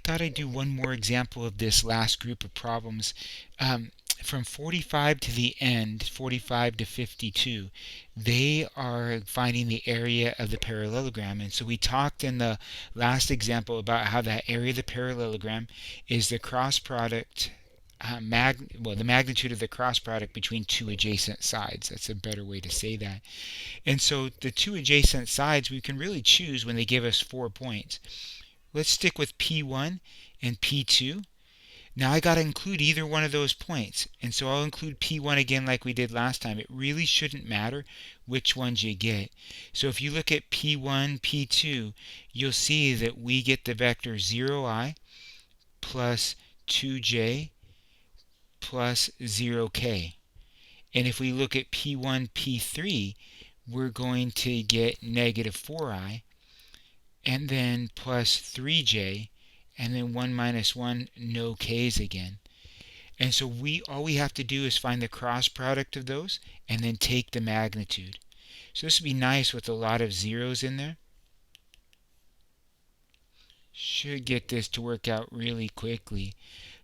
thought I'd do one more example of this last group of problems. From 45 to the end, 45 to 52, they are finding the area of the parallelogram. And so we talked in the last example about how that area of the parallelogram is the cross product, the magnitude of the cross product between two adjacent sides. That's a better way to say that. And so the two adjacent sides we can really choose when they give us 4 points. Let's stick with P1 and P2. Now I got to include either one of those points. And so I'll include P1 again like we did last time. It really shouldn't matter which ones you get. So if you look at P1, P2, you'll see that we get the vector 0i plus 2j plus 0k. And if we look at P1, P3, we're going to get negative 4i and then plus 3j and then 1 minus 1, no k's again. And so all we have to do is find the cross product of those and then take the magnitude. So this would be nice with a lot of zeros in there. Should get this to work out really quickly.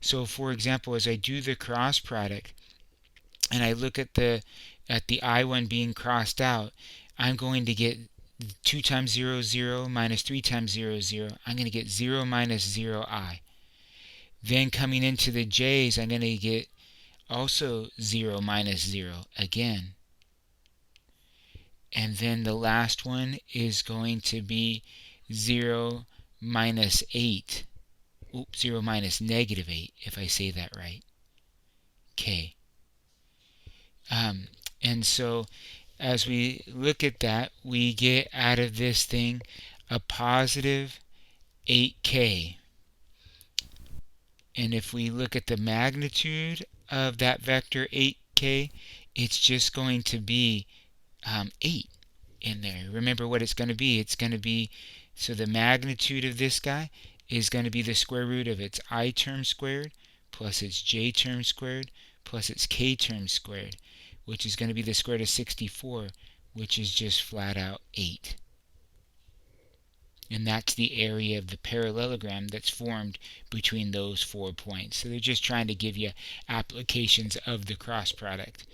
So for example, as I do the cross product and I look at the I1 being crossed out, I'm going to get 2 times 0, 0, minus 3 times 0, 0. I'm going to get 0 minus 0i. Then coming into the j's, I'm going to get also 0 minus 0 again. And then the last one is going to be 0 minus 8. Oops, 0 minus negative 8, if I say that right. K. And so as we look at that, we get out of this thing a positive 8k. And if we look at the magnitude of that vector 8k, it's just going to be 8 in there. Remember what it's going to be. It's going to be, so the magnitude of this guy is going to be the square root of its I term squared plus its j term squared plus its k term squared, which is going to be the square root of 64, which is just flat out 8. And that's the area of the parallelogram that's formed between those 4 points. So they're just trying to give you applications of the cross product.